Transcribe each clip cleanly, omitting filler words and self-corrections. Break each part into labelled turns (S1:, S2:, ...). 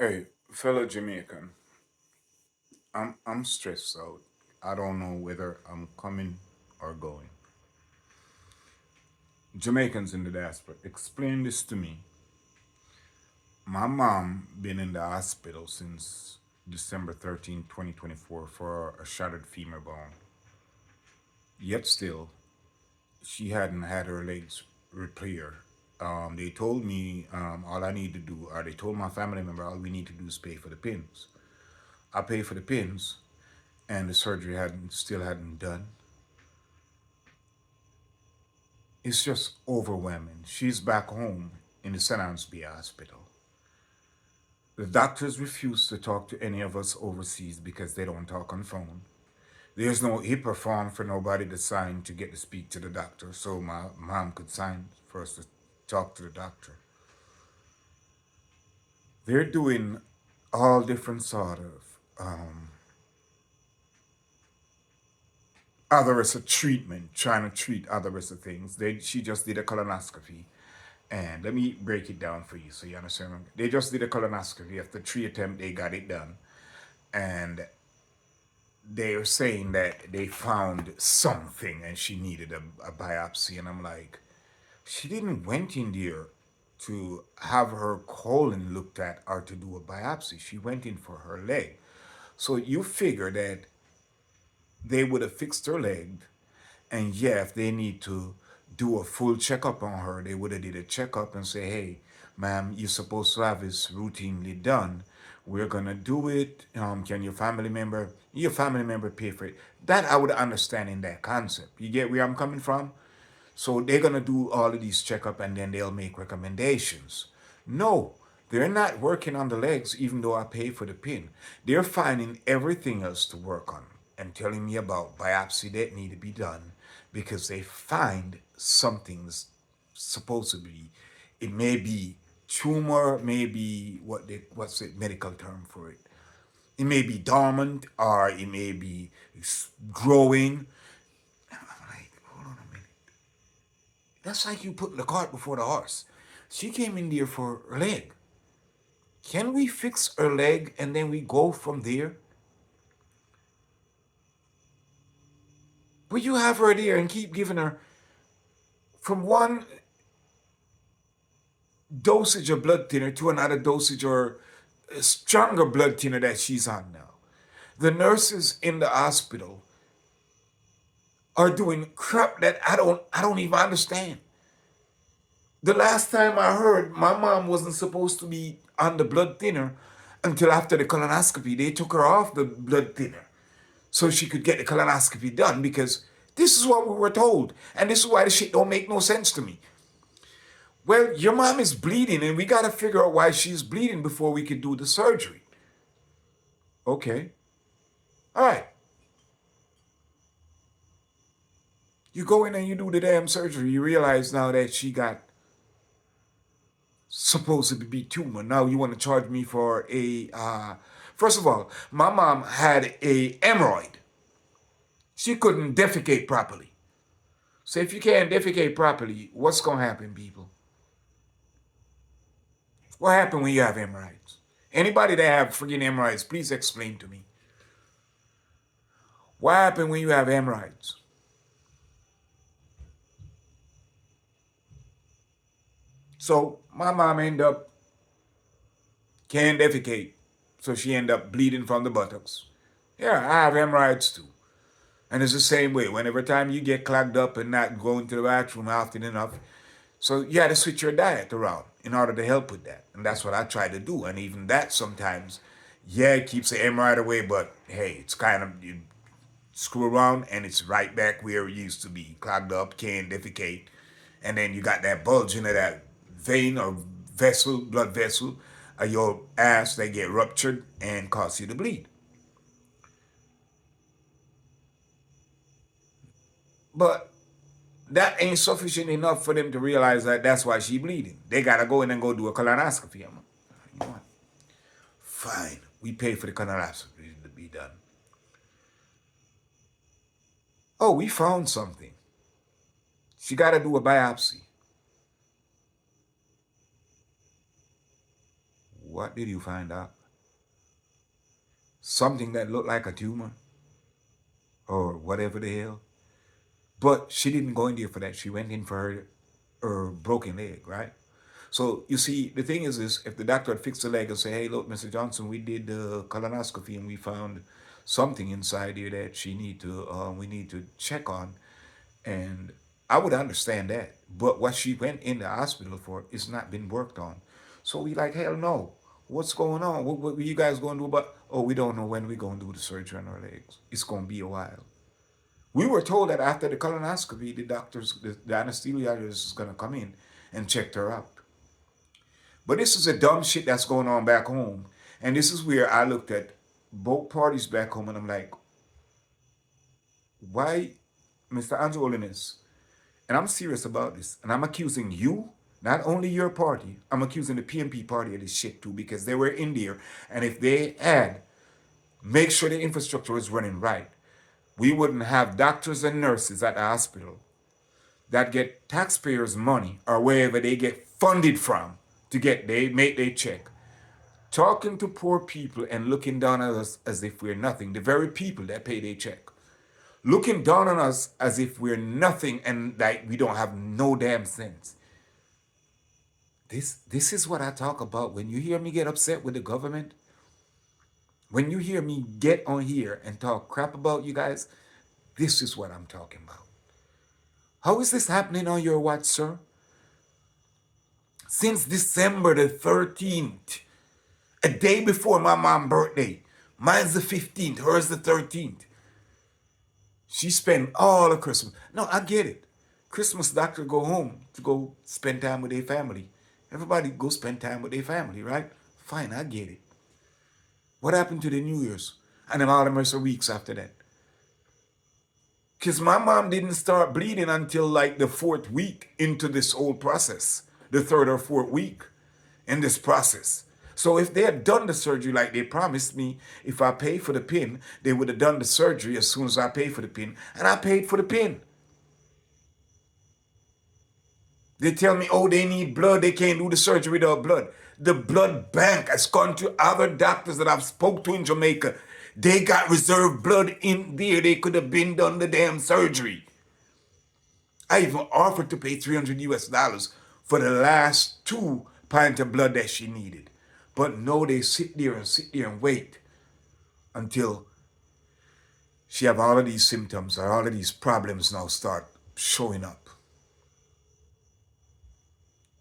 S1: Hey, fellow Jamaican, I'm stressed out. I don't know whether I'm coming or going. Jamaicans in the diaspora, explain this to me. My mom been in the hospital since December 13, 2024 for a shattered femur bone. Yet still, she hadn't had her legs repaired. They told me all I need to do, or they told my family member all we need to do is pay for the pins. I pay for the pins, and the surgery hadn't done. It's just overwhelming. She's back home in the St. Ansby Hospital. The doctors refuse to talk to any of us overseas because they don't talk on phone. There's no HIPAA form for nobody to sign to get to speak to the doctor, so my mom could sign for us to talk to the doctor. They're doing all different sort of other as a treatment, trying to treat other as a things. She just did a colonoscopy. And let me break it down for you so you understand. They just did a colonoscopy. After 3 attempts, they got it done. And they're saying that they found something and she needed a biopsy. And I'm like, she didn't went in there to have her colon looked at or to do a biopsy. She went in for her leg. So you figure that they would have fixed her leg, and yeah, if they need to do a full checkup on her, they would have did a checkup and say, hey, ma'am, you're supposed to have this routinely done. We're gonna do it. Can your family member pay for it? That I would understand in that concept. You get where I'm coming from? So they're gonna do all of these checkup and then they'll make recommendations. No, they're not working on the legs, even though I pay for the pin. They're finding everything else to work on and telling me about biopsy that need to be done because they find something's supposed to be. It may be tumor, maybe what's the medical term for it? It may be dormant or it may be growing. I'm like, hold on a minute. That's like you putting the cart before the horse. She came in there for her leg. Can we fix her leg and then we go from there? But you have her there and keep giving her from one dosage of blood thinner to another dosage or a stronger blood thinner that she's on now. The nurses in the hospital are doing crap that I don't even understand. The last time I heard, my mom wasn't supposed to be on the blood thinner until after the colonoscopy. They took her off the blood thinner so she could get the colonoscopy done because this is what we were told. And this is why the shit don't make no sense to me. Well, your mom is bleeding and we got to figure out why she's bleeding before we could do the surgery. Okay. All right. You go in and you do the damn surgery. You realize now that she got supposed to be tumor. Now you want to charge me for a first of all, my mom had a hemorrhoid. She couldn't defecate properly. So if you can't defecate properly, what's gonna happen, people? What happened when you have hemorrhoids? Anybody that have freaking hemorrhoids, please explain to me. What happened when you have hemorrhoids? So my mom ended up can't defecate. So she ended up bleeding from the buttocks. Yeah, I have hemorrhoids too. And it's the same way. Whenever time you get clogged up and not going to the bathroom often enough, so you had to switch your diet around in order to help with that. And that's what I try to do. And even that sometimes, yeah, it keeps the hemorrhoid away, but hey, it's kind of, you screw around and it's right back where it used to be. Clogged up, can't defecate. And then you got that bulge into that vein or vessel, blood vessel of your ass that get ruptured and cause you to bleed. But that ain't sufficient enough for them to realize that that's why she bleeding. They gotta go in and go do a colonoscopy. I'm like, you know what? Fine, we pay for the colonoscopy to be done. Oh, we found something. She gotta do a biopsy. what did you find out? Something that looked like a tumor or whatever the hell. But she didn't go in there for that. She went in for her broken leg, right? So you see, the thing is this: if the doctor had fixed the leg and say, "Hey, look, Mr. Johnson, we did the colonoscopy and we found something inside here that we need to check on," and I would understand that. But what she went in the hospital for is not been worked on. So we like, hell no. What's going on? What you guys going to do about? Oh, we don't know when we're going to do the surgery on our legs. It's going to be a while. We were told that after the colonoscopy, the anesthesiologist is going to come in and check her out. But this is a dumb shit that's going on back home. And this is where I looked at both parties back home and I'm like, why, Mr. Andrew Holiness? And I'm serious about this. And I'm accusing you, not only your party, I'm accusing the PNP party of this shit too, because they were in there. And if they had, make sure the infrastructure was running right, we wouldn't have doctors and nurses at the hospital that get taxpayers' money or wherever they get funded from to they make their check. Talking to poor people and looking down at us as if we're nothing, the very people that pay their check. Looking down on us as if we're nothing and like we don't have no damn sense. This is what I talk about when you hear me get upset with the government. When you hear me get on here and talk crap about you guys, this is what I'm talking about. How is this happening on your watch, sir? Since December the 13th, a day before my mom's birthday. Mine's the 15th, hers the 13th. She spent all of Christmas. No, I get it. Christmas doctor go home to go spend time with their family. Everybody go spend time with their family, right? Fine, I get it. What happened to the New Year's? And then all the rest of weeks after that? Because my mom didn't start bleeding until like the 4th week into this whole process. The 3rd or 4th week in this process. So if they had done the surgery like they promised me, if I pay for the pin, they would have done the surgery as soon as I paid for the pin. And I paid for the pin. They tell me, oh, they need blood. They can't do the surgery without blood. The blood bank has gone to other doctors that I've spoke to in Jamaica. They got reserved blood in there. They could have been done the damn surgery. I even offered to pay $300 for the last 2 pints of blood that she needed. But no, they sit there and wait until she have all of these symptoms or all of these problems now start showing up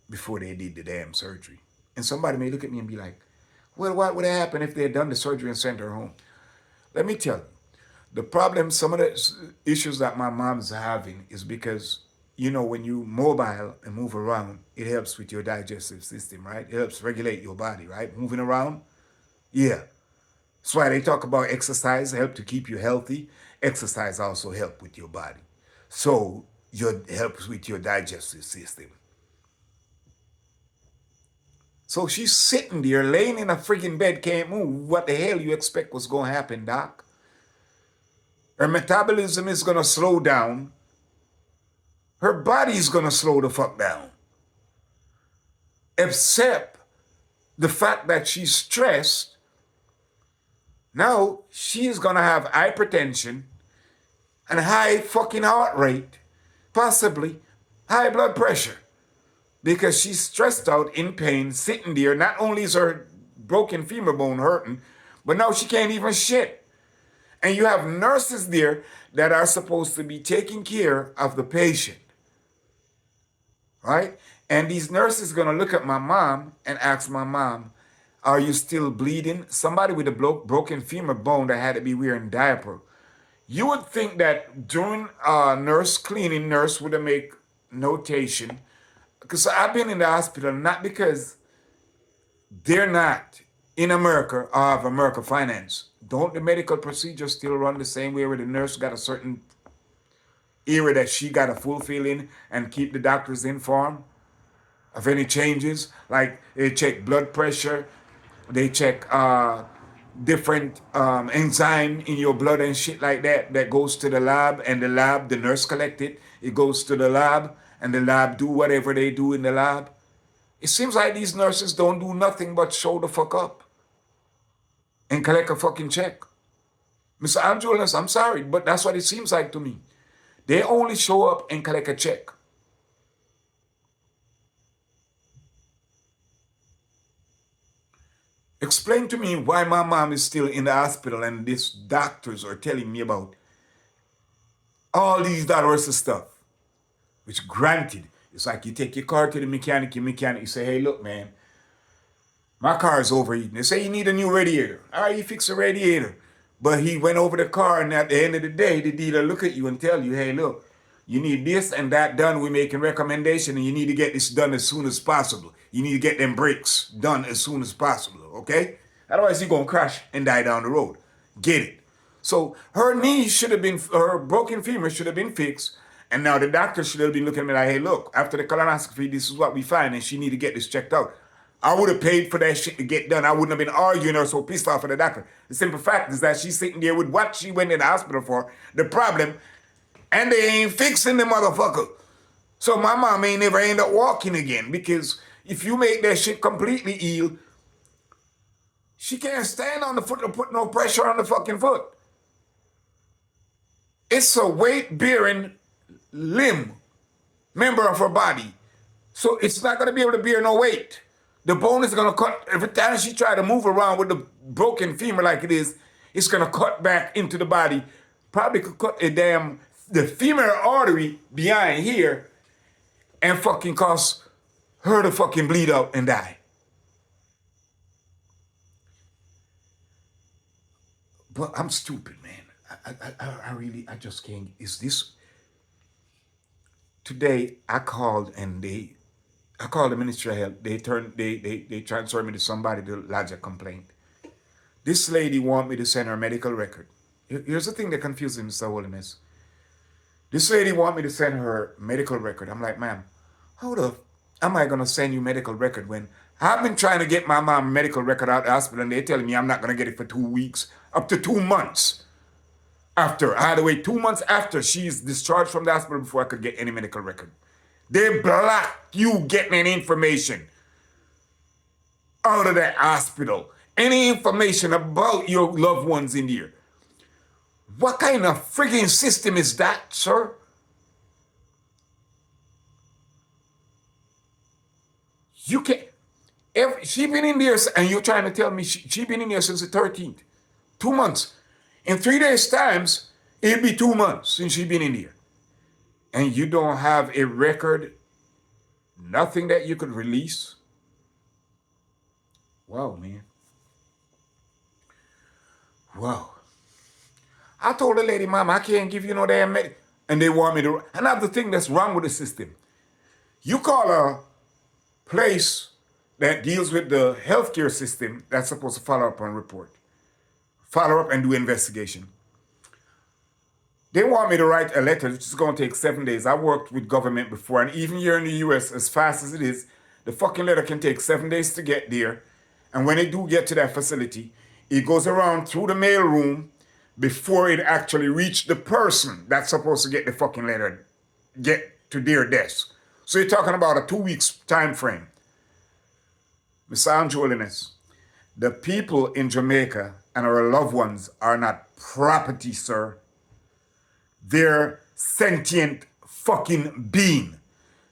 S1: before they did the damn surgery. And somebody may look at me and be like, well, what would have happened if they had done the surgery and sent her home? Let me tell you, the problem, some of the issues that my mom's having is because, you know, when you mobile and move around, it helps with your digestive system, right? It helps regulate your body, right? Moving around, yeah. That's why they talk about exercise help to keep you healthy. Exercise also help with your body. So it helps with your digestive system. So she's sitting there, laying in a freaking bed, can't move. What the hell you expect was going to happen, doc? Her metabolism is going to slow down. Her body's going to slow the fuck down. Except the fact that she's stressed. Now she's going to have hypertension and high fucking heart rate, possibly high blood pressure. Because she's stressed out, in pain, sitting there. Not only is her broken femur bone hurting, but now she can't even shit. And you have nurses there that are supposed to be taking care of the patient. Right? And these nurses are going to look at my mom and ask my mom, are you still bleeding? Somebody with a broken femur bone that had to be wearing a diaper. You would think that during nurse cleaning, nurse would have make notation. Because I've been in the hospital, not because they're not in America or have America finance. Don't the medical procedures still run the same way where the nurse got a certain area that she got to fulfill in and keep the doctors informed of any changes? Like they check blood pressure, they check different enzyme in your blood and shit like that that goes to the lab, and the lab, the nurse collect it. It goes to the lab and the lab do whatever they do in the lab. It seems like these nurses don't do nothing but show the fuck up and collect a fucking check. Mr. Angeles, I'm sorry, but that's what it seems like to me. They only show up and collect a check. Explain to me why my mom is still in the hospital and these doctors are telling me about all these dollars of stuff. Which granted, it's like you take your car to the mechanic, you say, hey, look, man, my car is overheating. They say you need a new radiator. All right, you fix the radiator. But he went over the car, and at the end of the day, the dealer look at you and tell you, hey, look, you need this and that done. We're making recommendation, and you need to get this done as soon as possible. You need to get them brakes done as soon as possible, okay? Otherwise, you're going to crash and die down the road. Get it? So her knee should have been, her broken femur should have been fixed. And now the doctor should have been looking at me like, hey, look, after the colonoscopy, this is what we find, and she need to get this checked out. I would have paid for that shit to get done. I wouldn't have been arguing or so pissed off at the doctor. The simple fact is that she's sitting there with what she went in the hospital for, the problem, and they ain't fixing the motherfucker. So my mom ain't never end up walking again, because if you make that shit completely heal, she can't stand on the foot or put no pressure on the fucking foot. It's a weight-bearing limb, member of her body. So it's not going to be able to bear no weight. The bone is going to cut. Every time she try to move around with the broken femur like it is, it's going to cut back into the body. Probably could cut the femoral artery behind here and fucking cause her to fucking bleed out and die. But I'm stupid, man. I just can't. Is this? Today I called the Ministry of Health. They transferred me to somebody to lodge a complaint. This lady want me to send her medical record. Here's the thing that confuses me, Mr. Holiness. This lady want me to send her medical record. I'm like, ma'am, how the am I gonna send you medical record when I've been trying to get my mom medical record out of the hospital and they're telling me I'm not gonna get it for 2 weeks, up to 2 months. After, I had to wait 2 months after she's discharged from the hospital before I could get any medical record. They block you getting any information out of that hospital. Any information about your loved ones in here. What kind of frigging system is that, sir? You can't. She been in there, and you're trying to tell me she been in there since the 13th. 2 months. In 3 days' times, it'll be 2 months since she been in here. And you don't have a record, nothing that you could release? Wow, man. Wow. I told the lady, Mom, I can't give you no damn med. And they want me to. Another thing that's wrong with the system. You call a place that deals with the healthcare system that's supposed to follow up on report. Follow up and do investigation. They want me to write a letter, which is going to take 7 days. I worked with government before, and even here in the US, as fast as it is, the fucking letter can take 7 days to get there. And when it do get to that facility, it goes around through the mail room before it actually reached the person that's supposed to get the fucking letter, get to their desk. So you're talking about a 2 weeks time frame. Mr. Holiness, the people in Jamaica and our loved ones are not property, sir. They're sentient fucking being.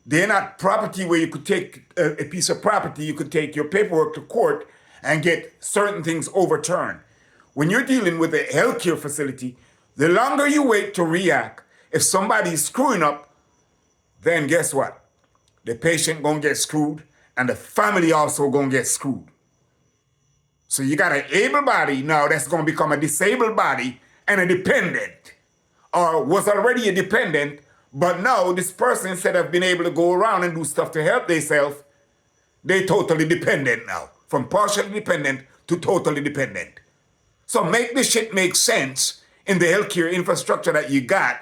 S1: They're not property where you could take a piece of property, you could take your paperwork to court and get certain things overturned. When you're dealing with a healthcare facility, the longer you wait to react, if somebody's screwing up, then guess what? The patient gonna get screwed and the family also gonna get screwed. So you got an able body now that's gonna become a disabled body and a dependent. Or was already a dependent, but now this person, instead of being able to go around and do stuff to help themselves, they totally dependent now. From partially dependent to totally dependent. So make this shit make sense in the healthcare infrastructure that you got.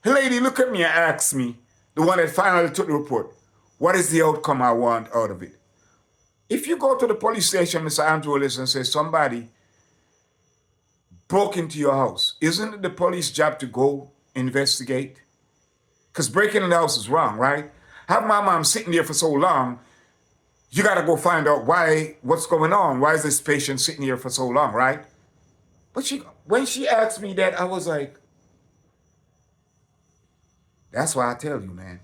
S1: Hey lady, look at me and ask me, the one that finally took the report, what is the outcome I want out of it? If you go to the police station, Mr. Andrew Ellis, and say somebody broke into your house, isn't it the police job to go investigate? Because breaking in the house is wrong, right? Have my mom sitting there for so long, You got to go find out what's going on. Why is this patient sitting here for so long, right? But when she asked me that, I was like, that's why I tell you, man.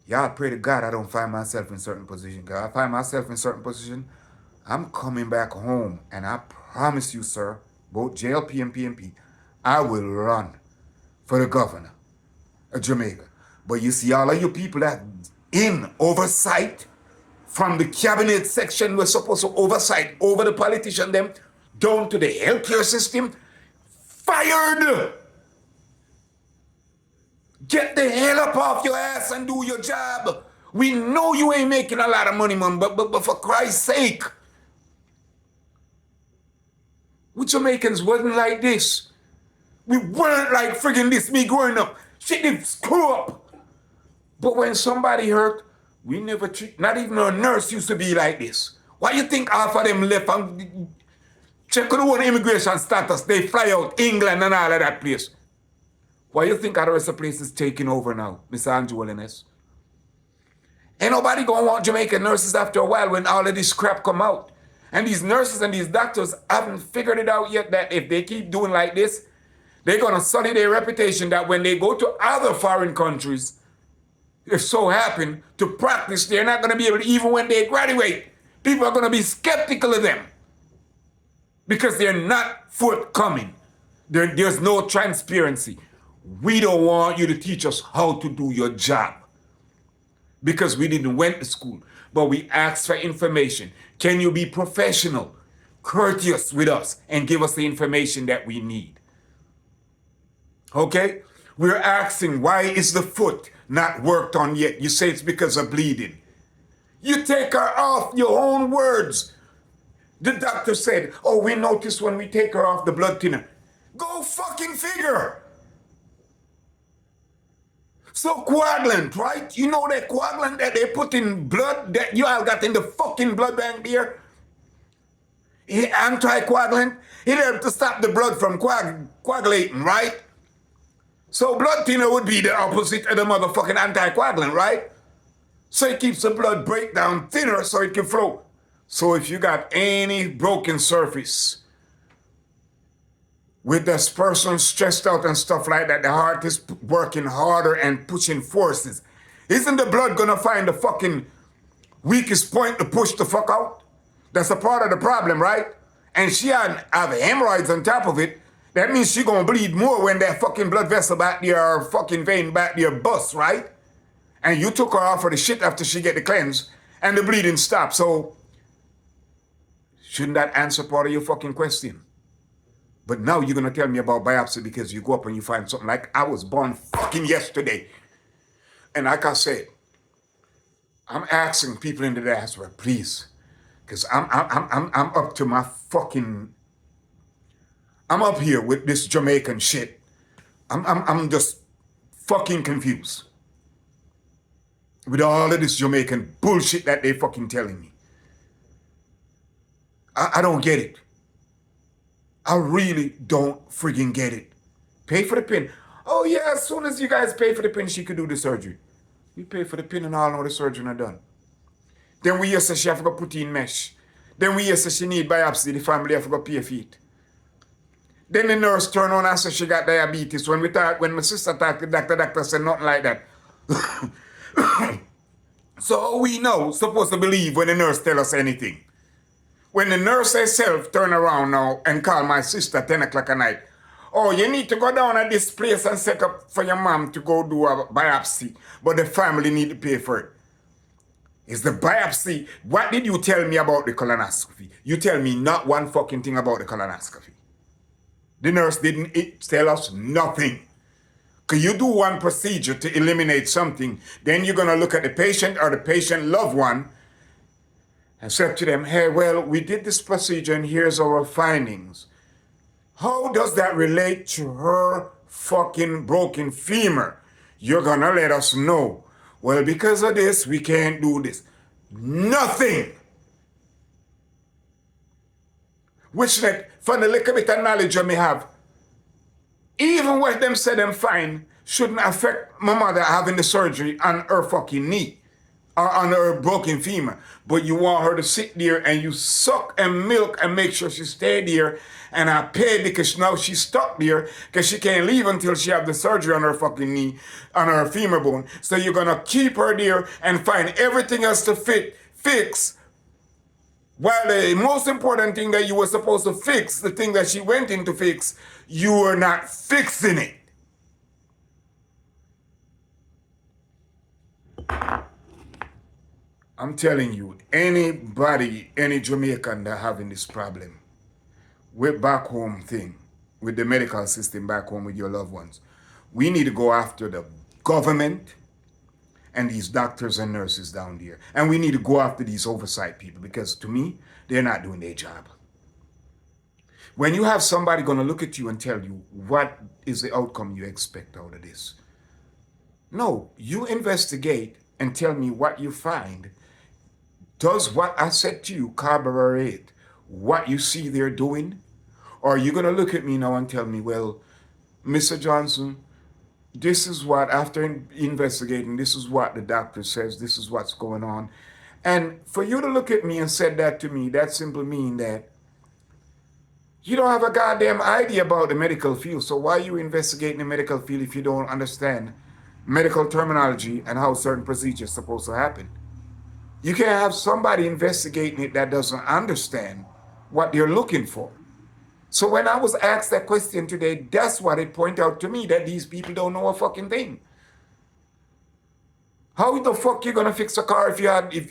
S1: Y'all pray to God I don't find myself in certain position. God, I find myself in certain position, I'm coming back home, and I promise you, sir, both JLP and PMP, I will run for the governor of Jamaica. But you see, all of you people that in oversight from the cabinet section were supposed to oversight over the politician them down to the healthcare system, fired. Get the hell up off your ass and do your job. We know you ain't making a lot of money, man, but for Christ's sake, we Jamaicans wasn't like this. We weren't like friggin' this, me growing up. Shit did screw up. But when somebody hurt, we never treat, not even a nurse used to be like this. Why you think half of them left and check on the immigration status, they fly out England and all of that place? Why you think the rest of the place is taking over now, Mr. Andrew Holiness? Ain't nobody gonna want Jamaican nurses after a while when all of this crap come out. And these nurses and these doctors haven't figured it out yet that if they keep doing like this, they're gonna sully their reputation that when they go to other foreign countries, if so happen to practice, they're not gonna be able to, even when they graduate, people are gonna be skeptical of them because they're not forthcoming. There's no transparency. We don't want you to teach us how to do your job because we didn't went to school, but we asked for information. Can you be professional, courteous with us, and give us the information that we need? Okay? We're asking, why is the foot not worked on yet? You say it's because of bleeding. You take her off, your own words. The doctor said, oh, we noticed when we take her off the blood thinner. Go fucking figure. So coagulant, right? You know that coagulant that they put in blood that you all got in the fucking blood bank there? Anticoagulant? It helps to stop the blood from coagulating, right? So blood thinner would be the opposite of the motherfucking anticoagulant, right? So it keeps the blood breakdown thinner so it can flow. So if you got any broken surface, with this person stressed out and stuff like that, the heart is working harder and pushing forces. Isn't the blood gonna find the fucking weakest point to push the fuck out? That's a part of the problem, right? And she have hemorrhoids on top of it. That means she gonna bleed more when that fucking blood vessel back there or fucking vein back there busts, right? And you took her off of the shit after she get the cleanse and the bleeding stopped. So shouldn't that answer part of your fucking question? But now you're going to tell me about biopsy because you go up and you find something like I was born fucking yesterday. And like I said, I'm asking people in the diaspora, please, because I'm up to my fucking, I'm up here with this Jamaican shit. I'm just fucking confused with all of this Jamaican bullshit that they fucking telling me. I don't get it. I really don't friggin' get it. Pay for the pin. Oh yeah, as soon as you guys pay for the pin, she could do the surgery. We pay for the pin and all know the surgery not done. Then we hear say she have to go put in mesh. Then we hear say she need biopsy, the family have to go pay for it. Then the nurse turn on and say she got diabetes. When my sister talked to the doctor said nothing like that. So we know, supposed to believe when the nurse tell us anything. When the nurse herself turn around now and call my sister 10 o'clock at night, oh, you need to go down at this place and set up for your mom to go do a biopsy, but the family need to pay for it. Is the biopsy, what did you tell me about the colonoscopy? You tell me not one fucking thing about the colonoscopy. The nurse didn't tell us nothing. Because you do one procedure to eliminate something, then you're going to look at the patient or the patient loved one and said to them, hey, well, we did this procedure and here's our findings. How does that relate to her fucking broken femur? You're gonna let us know. Well, because of this, we can't do this. Nothing. Which that, for the little bit of knowledge I may have, even what them said them fine, shouldn't affect my mother having the surgery on her fucking knee. or on her broken femur, but you want her to sit there and you suck and milk and make sure she stay there. And I pay because now she's stuck there because she can't leave until she have the surgery on her fucking knee, on her femur bone. So you're gonna keep her there and find everything else to fix. While the most important thing that you were supposed to fix, the thing that she went in to fix, you were not fixing it. I'm telling you, anybody, any Jamaican that having this problem with back home thing, with the medical system back home with your loved ones, we need to go after the government and these doctors and nurses down there. And we need to go after these oversight people because to me, they're not doing their job. When you have somebody going to look at you and tell you what is the outcome you expect out of this. No, you investigate and tell me what you find. Does what I said to you corroborate what you see they're doing? Or are you going to look at me now and tell me, well, Mr. Johnson, this is what, after investigating, this is what the doctor says, this is what's going on. And for you to look at me and say that to me, that simply means that you don't have a goddamn idea about the medical field. So why are you investigating the medical field if you don't understand medical terminology and how certain procedures are supposed to happen? You can't have somebody investigating it that doesn't understand what they're looking for. So when I was asked that question today, that's what it pointed out to me, that these people don't know a fucking thing. How the fuck you gonna fix a car if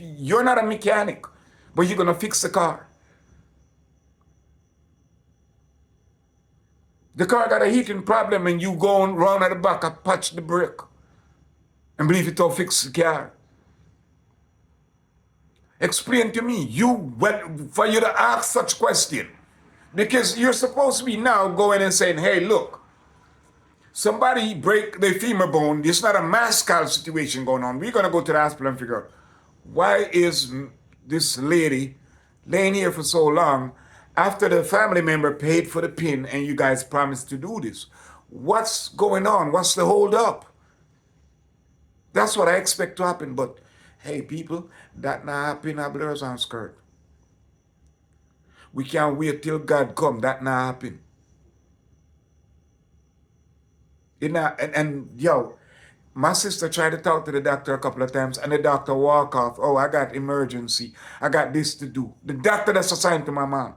S1: you're not a mechanic, but you're gonna fix the car? The car got a heating problem and you going round at the back and patch the brake and believe it will fix the car. Explain to me, for you to ask such question, because you're supposed to be now going and saying, hey, look, somebody break their femur bone. It's not a mass call situation going on. We're going to go to the hospital and figure out why is this lady laying here for so long after the family member paid for the pin and you guys promised to do this. What's going on? What's the hold up? That's what I expect to happen. But hey, people, that not happen a blurs on skirt. We can't wait till God come. That not happen. Yo, my sister tried to talk to the doctor a couple of times and the doctor walk off. Oh, I got emergency. I got this to do. The doctor that's assigned to my mom.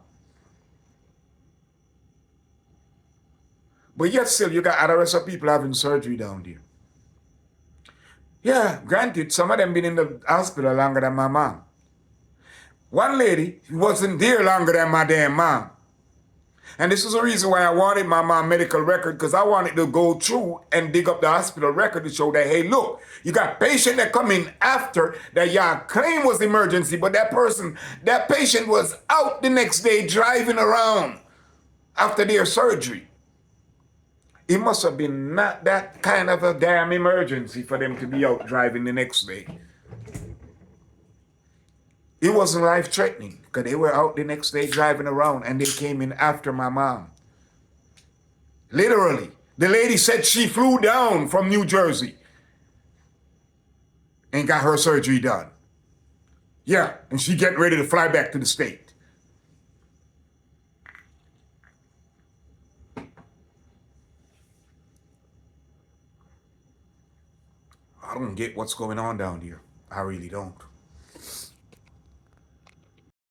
S1: But yet still, you got other rest of people having surgery down there. Yeah, granted, some of them been in the hospital longer than my mom. One lady wasn't there longer than my damn mom. And this is the reason why I wanted my mom medical record, because I wanted to go through and dig up the hospital record to show that, hey, look, you got patient that come in after that y'all claim was emergency, but that patient was out the next day driving around after their surgery. It must have been not that kind of a damn emergency for them to be out driving the next day. It wasn't life-threatening because they were out the next day driving around and they came in after my mom. Literally. The lady said she flew down from New Jersey and got her surgery done. Yeah, and she getting ready to fly back to the state. I don't get what's going on down here. I really don't.